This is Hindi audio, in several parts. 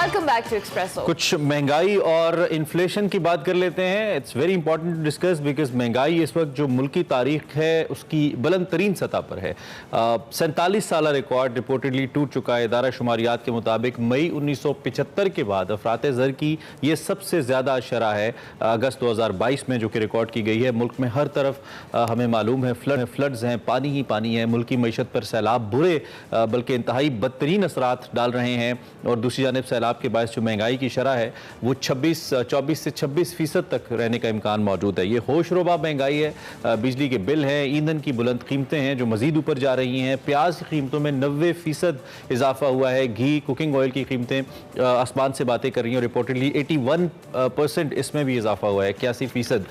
Welcome back to espresso. कुछ महंगाई और इन्फ्लेशन की बात कर लेते हैं। It's very important to discuss because महंगाई इस वक्त जो मुल्की तारीख है उसकी बुलंद तरीन सतह पर है। 47 साल रिकॉर्ड रिपोर्टेडली टूट चुका है। इदारा शुमारियात के मुताबिक मई 1975 के बाद अफराते ज़र की ये सबसे ज़्यादा शरह है अगस्त 2022 में, जो कि रिकॉर्ड की गई है। मुल्क में हर तरफ हमें मालूम है फ्लड्स हैं, पानी ही पानी है। मुल्की मईशत पर सैलाब बुरे बल्कि इंतहाई बदतरीन असरात डाल रहे हैं और दूसरी जानिब सैलाब के बायस जो महंगाई की शरह है वो 24 से 26% तक रहने का इम्कान मौजूद है। ये होशरुबा महंगाई है। बिजली के बिल हैं, ईंधन की बुलंद कीमतें हैं जो मजीद ऊपर जा रही हैं। प्याज की कीमतों में 90% इजाफा हुआ है। घी, कुकिंग ऑयल की कीमतें आसमान से बातें कर रही हैं। रिपोर्टेडली 81% इसमें भी इजाफा हुआ है, 81%।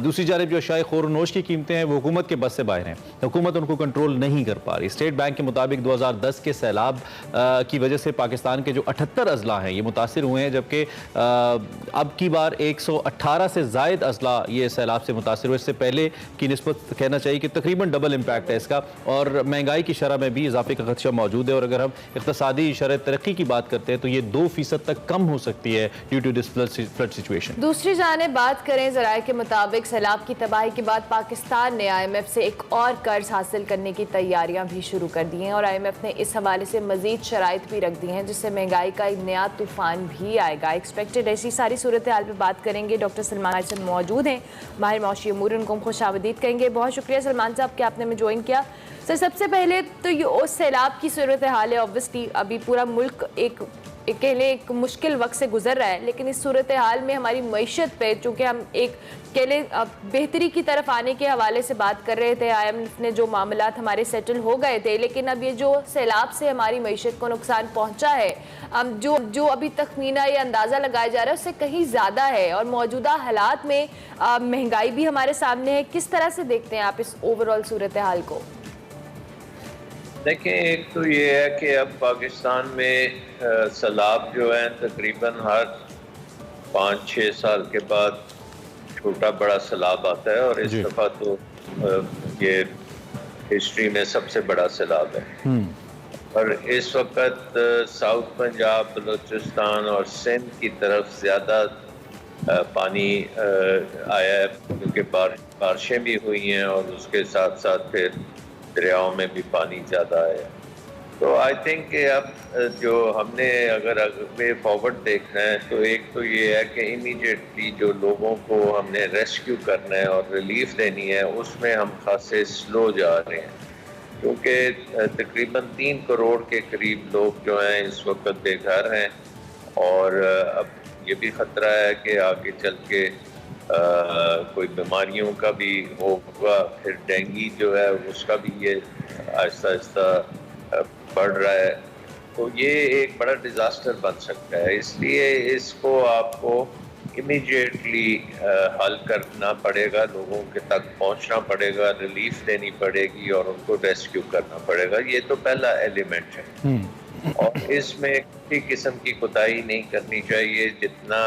दूसरी जानिब जो शाय खोरनोश की कीमतें हैं वो हुकूमत के बस से बाहर हैं। हुकूमत उनको कंट्रोल नहीं कर पा रही। स्टेट बैंक के मुताबिक 2010 के सैलाब की वजह से पाकिस्तान के जो 78 अजला हैं ये मुतासिर हुए हैं, जबकि अब की बार 118 से ज़ायद अजला ये सैलाब से मुतासिर हुए। इससे पहले की निस्बत कहना चाहिए कि तकरीबन डबल इम्पैक्ट है इसका। और महंगाई की शरह में भी इजाफे का खदशा मौजूद है। और अगर हम इक़्तिसादी शरह तरक्की की बात करते हैं तो ये 2% तक कम हो सकती है due to this flood situation. दूसरी जानिब बात करें ज़राए के मुताबिक सैलाब की तबाही के बाद पाकिस्तान ने IMF से एक और कर्ज हासिल करने की तैयारियां भी शुरू कर दी हैं और IMF ने इस हवाले से मजीद शराइत भी रख दी हैं जिससे महंगाई का एक नया तूफान भी आएगा एक्सपेक्टेड। ऐसी सारी सूरत हाल पर बात करेंगे। डॉक्टर सलमान से मौजूद हैं, माहिर मौशी अमूर, उनको हम खुशामदीद कहेंगे। बहुत शुक्रिया सलमान साहब कि आपने हमें ज्वाइन किया। सर, सबसे पहले तो ये उस सैलाब की सूरत हाल है। ऑब्वियसली अभी पूरा मुल्क एक मुश्किल वक्त से गुजर रहा है, लेकिन इस सूरत हाल में हमारी मईशत पे चूँकि हम एक बेहतरी की तरफ आने के हवाले से बात कर रहे थे, IMF ने जो मामलात हमारे सेटल हो गए थे, लेकिन अब ये जो सैलाब से हमारी मईशत को नुकसान पहुंचा है, जो अभी तखमीना या अंदाज़ा लगाया जा रहा है उससे कहीं ज़्यादा है और मौजूदा हालात में महंगाई भी हमारे सामने है। किस तरह से देखते हैं आप इस ओवरऑल सूरत हाल को? देखें, एक तो ये है कि अब पाकिस्तान में सैलाब जो है तकरीबन हर 5-6 साल के बाद छोटा बड़ा सैलाब आता है और इस दफ़ा तो ये हिस्ट्री में सबसे बड़ा सैलाब है। और इस वक्त साउथ पंजाब, बलूचिस्तान और सिंध की तरफ ज़्यादा पानी आया है क्योंकि बारिशें भी हुई हैं और उसके साथ साथ फिर दरियाओं में भी पानी ज़्यादा आया। तो आई थिंक कि अब जो हमने अगर वे फॉरवर्ड देखना है तो एक तो ये है कि इमीडिएटली जो लोगों को हमने रेस्क्यू करना है और रिलीफ देनी है उसमें हम खासे स्लो जा रहे हैं क्योंकि तकरीबन 3 करोड़ के करीब लोग जो हैं इस वक्त बेघर हैं और अब ये भी ख़तरा है कि आगे चल के कोई बीमारियों का भी होगा। फिर डेंगू जो है उसका भी ये आहिस्ता आहिस्ता बढ़ रहा है, तो ये एक बड़ा डिज़ास्टर बन सकता है। इसलिए इसको आपको इमीडिएटली हल करना पड़ेगा, लोगों के तक पहुंचना पड़ेगा, रिलीफ देनी पड़ेगी और उनको रेस्क्यू करना पड़ेगा। ये तो पहला एलिमेंट है और इसमें किसी किस्म की कोताही नहीं करनी चाहिए। जितना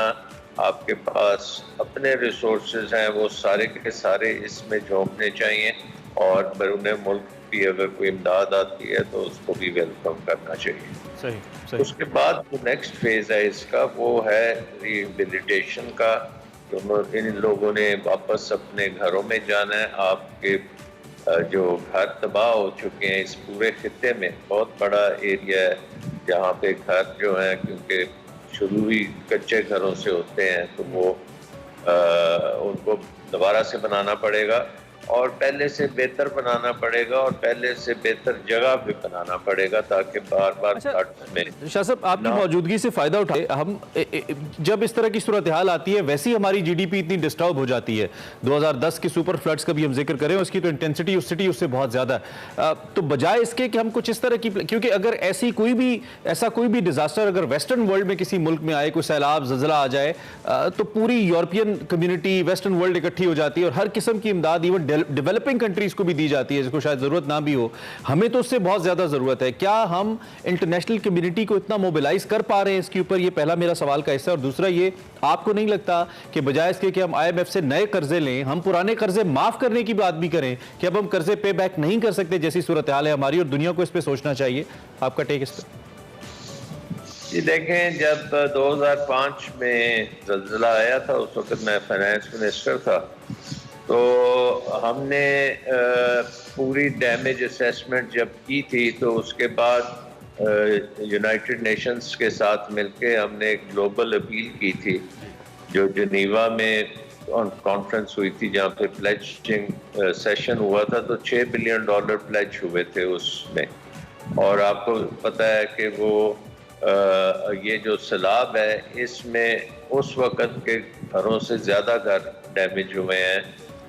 आपके पास अपने रिसोर्सेज हैं वो सारे के सारे इसमें झोंकने चाहिए और बैरून मुल्क भी अगर कोई इमदाद आती है तो उसको भी वेलकम करना चाहिए। सही। उसके बाद जो नेक्स्ट फेज है इसका वो है रिहेबिलिटेशन का। इन लोगों ने वापस अपने घरों में जाना है। आपके जो घर तबाह हो चुके हैं इस पूरे खित्ते में बहुत बड़ा एरिया है जहाँ पे घर जो है क्योंकि शुरू ही कच्चे घरों से होते हैं तो वो उनको दोबारा से बनाना पड़ेगा और पहले से बेहतर बनाना पड़ेगा और पहले से बेहतर जगह भी बनाना पड़ेगा ताकि बार बार शाह साहब आपकी मौजूदगी से फ़ायदा उठाए हम जब इस तरह की सूरत हाल आती है वैसे ही हमारी GDP इतनी डिस्टर्ब हो जाती है। 2010 के सुपर फ्लड्स का भी हम जिक्र करें, उसकी तो इंटेंसिटी उस सिटी उससे बहुत ज़्यादा है। तो बजाय इसके कि हम कुछ इस तरह की, क्योंकि अगर ऐसा कोई भी डिज़ास्टर अगर वेस्टर्न वर्ल्ड में किसी मुल्क में आए, कोई सैलाब ज़लज़ला आ जाए तो पूरी यूरोपियन कम्युनिटी, वेस्टर्न वर्ल्ड इकट्ठी हो जाती है और हर किस्म की इमदाद इवन डेवलपिंग कंट्रीज को भी दी जाती है जिसको शायद ज़रूरत ना भी हो। हमें तो उससे बहुत ज़्यादा ज़रूरत है। क्या हम इंटरनेशनल कम्युनिटी को इतना मोबिलाइज कर पा रहे हैं इसके ऊपर? ये पहला मेरा सवाल का हिस्सा है। और दूसरा ये, आपको नहीं लगता कि बजाय इसके कि हम IMF से नए कर्जे लें, हम पुराने कर्जे माफ़ करने की बात भी करें कि अब हम कर्जे पे बैक नहीं कर सकते जैसी सूरत हाल है हमारी और दुनिया को इस पर सोचना चाहिए? आपका टेक इस पर? जी देखें, जब 2005 में ज़लज़ला आया था, उस वक्त मैं फाइनेंस मिनिस्टर था, तो हमने पूरी डैमेज असेसमेंट जब की थी, तो उसके बाद यूनाइटेड नेशंस के साथ मिलके हमने एक ग्लोबल अपील की थी, जो जनीवा में कॉन्फ्रेंस हुई थी, जहाँ पे प्लेजिंग सेशन हुआ था। तो $6 बिलियन प्लेज हुए थे उसमें। और आपको पता है कि वो ये जो सैलाब है, इसमें उस वक़्त के घरों से ज़्यादा घर डैमेज हुए हैं,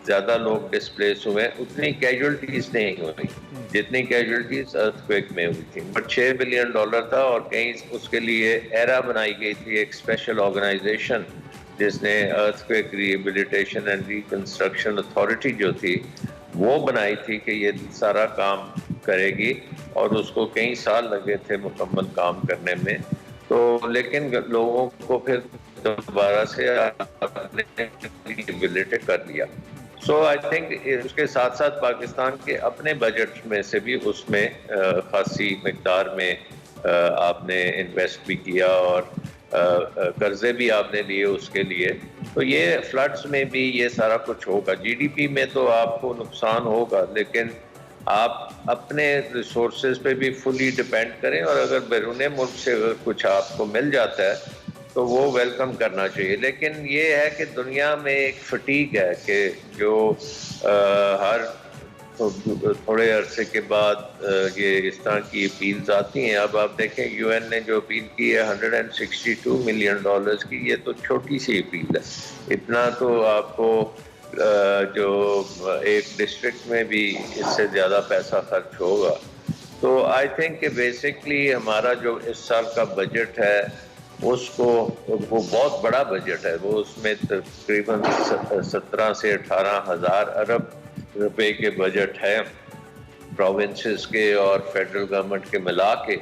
ज़्यादा लोग डिस्प्लेस हुए हैं। उतनी कैजुअल्टीज़ नहीं हुई जितनी कैजुअल्टीज़ अर्थक्वेक में हुई थी। बट $6 बिलियन था, और कहीं उसके लिए एरा बनाई गई थी, एक स्पेशल ऑर्गेनाइजेशन जिसने earthquake rehabilitation and reconstruction authority जो थी वो बनाई थी कि ये सारा काम करेगी, और उसको कई साल लगे थे मुकम्मल काम करने में। तो लेकिन लोगों को फिर दोबारा से रिहेबिलिटेट कर लिया। सो आई थिंक उसके साथ साथ पाकिस्तान के अपने बजट में से भी उसमें खासी मिकदार में आपने इन्वेस्ट भी किया, और कर्जे भी आपने लिए उसके लिए। तो ये फ्लड्स में भी ये सारा कुछ होगा। जीडीपी में तो आपको नुकसान होगा, लेकिन आप अपने रिसोर्सेज पे भी फुली डिपेंड करें, और अगर बैरून मुल्क से अगर कुछ आपको मिल जाता है तो वो वेलकम करना चाहिए। लेकिन ये है कि दुनिया में एक फटीग है कि जो हर थोड़े अरसे के बाद ये इस तरह की अपील्स आती हैं। अब आप देखें, यूएन ने जो अपील की है $162 मिलियन की, ये तो छोटी सी अपील है। इतना तो आपको जो एक डिस्ट्रिक्ट में भी इससे ज़्यादा पैसा खर्च होगा। तो आई थिंक कि बेसिकली हमारा जो इस साल का बजट है उसको, वो बहुत बड़ा बजट है, वो उसमें तकरीबन 17 से 18 हज़ार अरब रुपए के बजट है प्रोविंसेस के और फेडरल गवर्नमेंट के मिला के।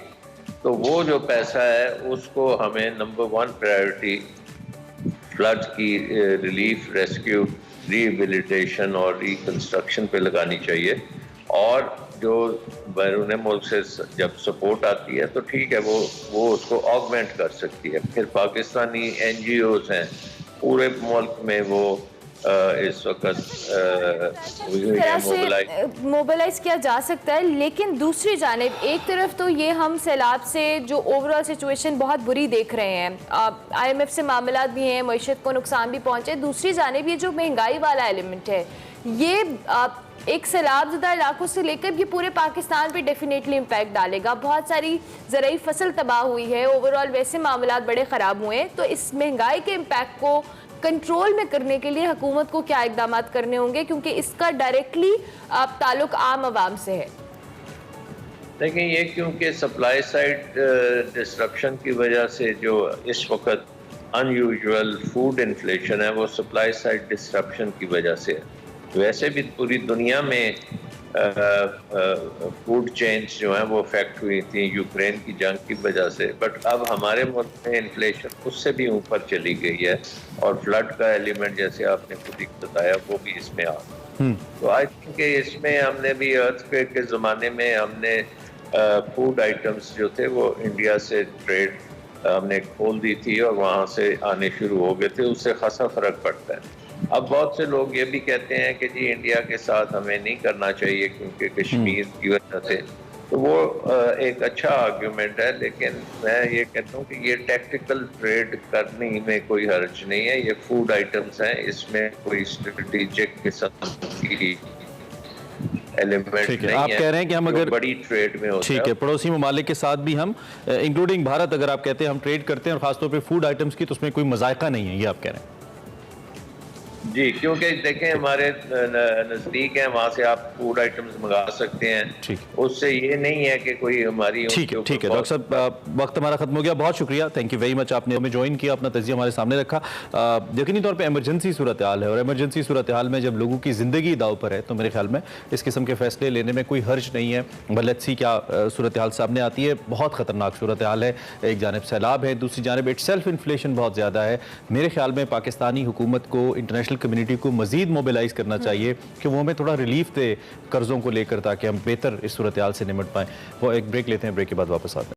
तो वो जो पैसा है उसको हमें नंबर 1 प्रायोरिटी फ्लड की रिलीफ, रेस्क्यू, रिहेबिलिटेशन और रिकंस्ट्रक्शन पे लगानी चाहिए। और जो बैरून मुल्क से जब सपोर्ट आती है तो ठीक है, वो उसको ऑगमेंट कर सकती है। फिर पाकिस्तानी NGOs हैं पूरे मुल्क में, वो इस वक्त मोबिलाइज किया जा सकता है। लेकिन दूसरी जानिब एक तरफ तो ये हम सैलाब से जो ओवरऑल सिचुएशन बहुत बुरी देख रहे हैं, IMF से मामला भी हैं, मईशत को नुकसान भी पहुंचे। दूसरी जानिब ये जो महंगाई वाला एलिमेंट है, ये एक सैलाब ज़दा इलाकों से लेकर ये पूरे पाकिस्तान पे डेफिनेटली इम्पैक्ट डालेगा। बहुत सारी ज़रूरी फसल तबाह हुई है, ओवरऑल वैसे मामला बड़े ख़राब हुए हैं। तो इस महंगाई के इम्पैक्ट को कंट्रोल में करने के लिए हुकूमत को क्या इक़दाम करने होंगे, क्योंकि इसका डायरेक्टली ताल्लुक आम आवाम से है? देखिए, ये क्योंकि सप्लाई साइड डिस्ट्रप्शन की वजह से जो इस वक्त अनयूजुअल फूड इन्फ्लेशन है, वो सप्लाई साइड डिस्ट्रप्शन की वजह से है। वैसे भी पूरी दुनिया में फूड चेन्स जो हैं वो अफेक्ट हुई थी यूक्रेन की जंग की वजह से। बट अब हमारे मुल्क में इन्फ्लेशन उससे भी ऊपर चली गई है, और फ्लड का एलिमेंट जैसे आपने खुद ही बताया वो भी इसमें आ गया। तो आई थिंक इसमें हमने भी अर्थक्वेक के ज़माने में हमने फूड आइटम्स जो थे वो इंडिया से ट्रेड हमने खोल दी थी, और वहाँ से आने शुरू हो गए थे। उससे खासा फ़र्क पड़ता है। अब बहुत से लोग ये भी कहते हैं कि जी इंडिया के साथ हमें नहीं करना चाहिए क्योंकि कश्मीर की वजह से। तो वो एक अच्छा आर्ग्यूमेंट है, लेकिन मैं ये कहता हूँ कि ये टैक्टिकल ट्रेड करने में कोई हर्ज नहीं है। ये फूड आइटम्स हैं, इसमें कोई स्ट्रेटेजिक किस्म की एलिमेंट नहीं है। आप कह रहे हैं कि हम अगर बड़ी ट्रेड में होता है, ठीक है, पड़ोसी ममालिक के साथ भी हम इंक्लूडिंग भारत, अगर आप कहते हैं हम ट्रेड करते हैं और खासतौर पे फूड आइटम्स की, तो उसमें कोई मज़ायका नहीं है, ये आप कह रहे हैं? जी, क्योंकि देखें हमारे नज़दीक है, वहाँ से आप फूड आइटम्स मंगा सकते हैं। उससे ये नहीं है कि कोई हमारी। ठीक है डॉक्टर साहब, वक्त हमारा खत्म हो गया। बहुत शुक्रिया, थैंक यू वेरी मच, आपने हमें ज्वाइन किया, अपना तजिया हमारे सामने रखा। यकीनी तौर पे इमरजेंसी सूरत हाल है, और इमरजेंसी सूरत हाल में जब लोगों की ज़िंदगी दाव पर है तो मेरे ख्याल में इस किस्म के फैसले लेने में कोई हर्ज नहीं है। बट लेट्स सी क्या सूरत हाल सामने आती है। बहुत ख़तरनाक सूरत हाल है, एक जानिब सैलाब है, दूसरी जानिब इटसेल्फ इन्फ्लेशन बहुत ज़्यादा है। मेरे ख्याल में पाकिस्तानी हुकूमत को, इंटरनेशनल कम्युनिटी को मज़ीद मोबिलाइज करना चाहिए कि वो हमें थोड़ा रिलीफ दे कर्ज़ों को लेकर, ताकि हम बेहतर इस सूरत हाल से निपट पाएँ। वो एक ब्रेक लेते हैं, ब्रेक के बाद वापस आते हैं।